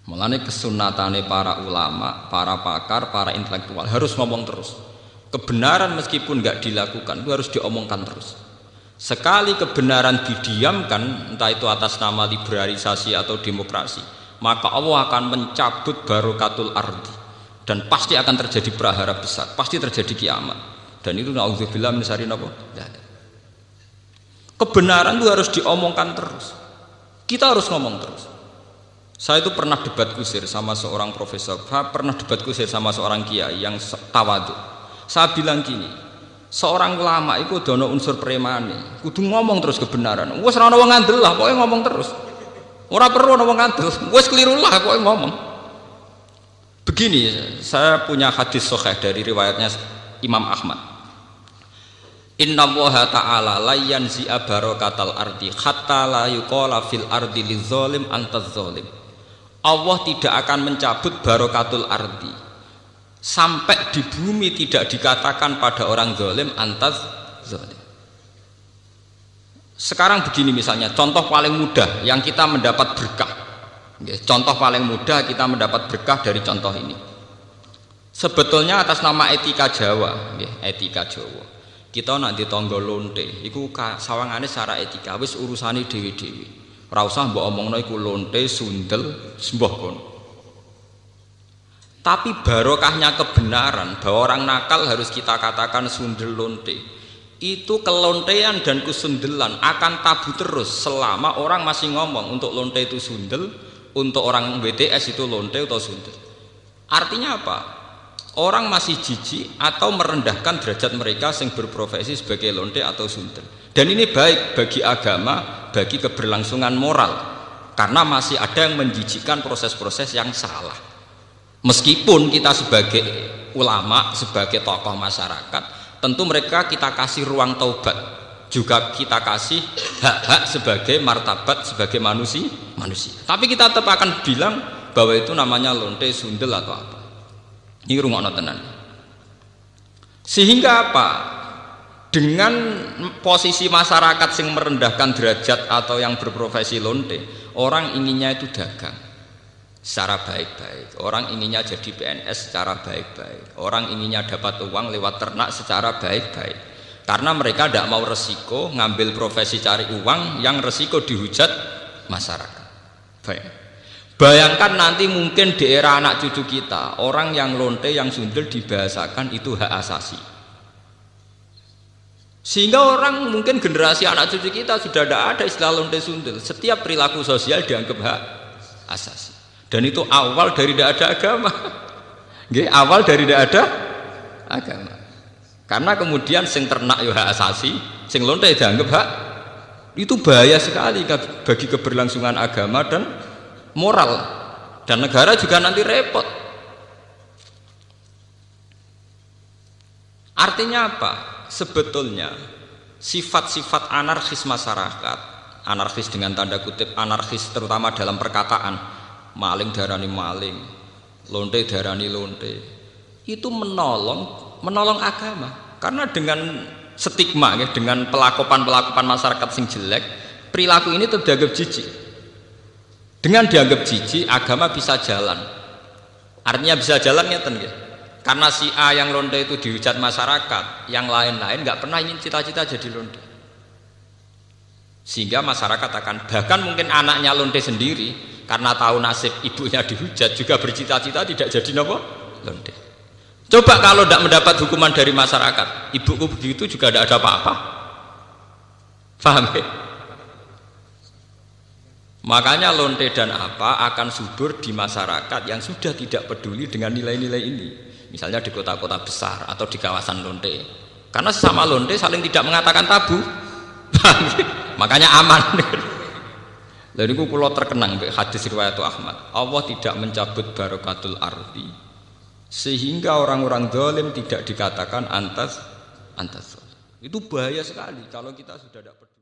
Mulane kesunatane para ulama, para pakar, para intelektual harus ngomong terus. Kebenaran meskipun nggak dilakukan itu harus diomongkan terus. Sekali kebenaran didiamkan, entah itu atas nama liberalisasi atau demokrasi, maka Allah akan mencabut barokatul ardi dan pasti akan terjadi prahara besar, pasti terjadi kiamat. Dan itu naudzubillah min syarri napa? Kebenaran itu harus diomongkan terus. Kita harus ngomong terus. Saya itu pernah debat kusir sama seorang profesor, pernah debat kusir sama seorang kiai yang tawadhu. Saya bilang gini, seorang ulama itu dono unsur premane, kudu ngomong terus kebenaran. Wes ora ono wong ngandel lah, pokoke ngomong terus. Ora perlu ono wong ngandel, wes keliru lah pokoke ngomong. Begini, saya punya hadis sahih dari riwayatnya Imam Ahmad. Inna Allaha ta'ala la yanzi'a barakatal ardi hatta la yuqala fil ardi lizalim antaz zalim. Allah tidak akan mencabut barokatul ardi sampai di bumi tidak dikatakan pada orang zalim antaz zalim. Sekarang begini misalnya, contoh paling mudah yang kita mendapat berkah. Contoh paling mudah kita mendapat berkah dari contoh ini. Sebetulnya atas nama etika Jawa, etika Jawa. Kita nanti tonggo lonte, iku sawangane secara etika wis urusane dewi-dewi. Ora usah mbok omongno iku lonte, sundel, sembah kono. Tapi barokahnya kebenaran bahwa orang nakal harus kita katakan sundel lonte. Itu kelontean dan kesundelan akan tabu terus selama orang masih ngomong untuk lonte itu sundel, untuk orang BTS itu lonte atau sundel. Artinya apa? Orang masih jijik atau merendahkan derajat mereka yang berprofesi sebagai lonte atau sundel. Dan ini baik bagi agama, bagi keberlangsungan moral, karena masih ada yang menjijikkan proses-proses yang salah. Meskipun kita sebagai ulama, sebagai tokoh masyarakat, tentu mereka kita kasih ruang taubat, juga kita kasih hak-hak sebagai martabat, sebagai manusia. Tapi kita tetap akan bilang bahwa itu namanya lonte, sundel atau apa. Ini rungokno tenan. Sehingga apa? Dengan posisi masyarakat yang merendahkan derajat atau yang berprofesi lonte, orang inginnya itu dagang secara baik-baik. Orang inginnya jadi PNS secara baik-baik. Orang inginnya dapat uang lewat ternak secara baik-baik. Karena mereka tidak mau resiko ngambil profesi cari uang yang resiko dihujat masyarakat. Baik. Bayangkan nanti mungkin di era anak cucu kita, orang yang lonte, yang sundel dibahasakan itu hak asasi. Sehingga orang mungkin generasi anak cucu kita sudah tidak ada istilah lonte sundel. Setiap perilaku sosial dianggap hak asasi. Dan itu awal dari tidak ada agama. Awal dari tidak ada agama. Karena kemudian sing ternak ya hak asasi, sing lonte dianggap hak. Itu bahaya sekali bagi keberlangsungan agama dan moral, dan negara juga nanti repot. Artinya apa? Sebetulnya sifat-sifat anarkis masyarakat, anarkis dengan tanda kutip anarkis terutama dalam perkataan, maling darani maling, lonte darani lonte, itu menolong agama. Karena dengan stigma, dengan pelakupan masyarakat sing jelek, perilaku ini terdianggap jijik. Dengan dianggap jijik, agama bisa jalan. Artinya bisa jalan ngeten nggih. Karena si A yang lonte itu dihujat masyarakat, yang lain-lain nggak pernah ingin cita-cita jadi lonte. Sehingga masyarakat akan, bahkan mungkin anaknya lonte sendiri, karena tahu nasib ibunya dihujat, juga bercita-cita tidak jadi nopo lonte. Coba kalau tidak mendapat hukuman dari masyarakat, ibuku begitu juga tidak ada apa-apa. Paham ya? Makanya lonte dan apa akan subur di masyarakat yang sudah tidak peduli dengan nilai-nilai ini. Misalnya di kota-kota besar atau di kawasan lonte. Karena sesama lonte saling tidak mengatakan tabu. Makanya aman. Lalu itu kalau terkenang hadis riwayat Ahmad, Allah tidak mencabut barokatul ardi sehingga orang-orang zalim tidak dikatakan antas. Itu bahaya sekali kalau kita sudah tidak peduli.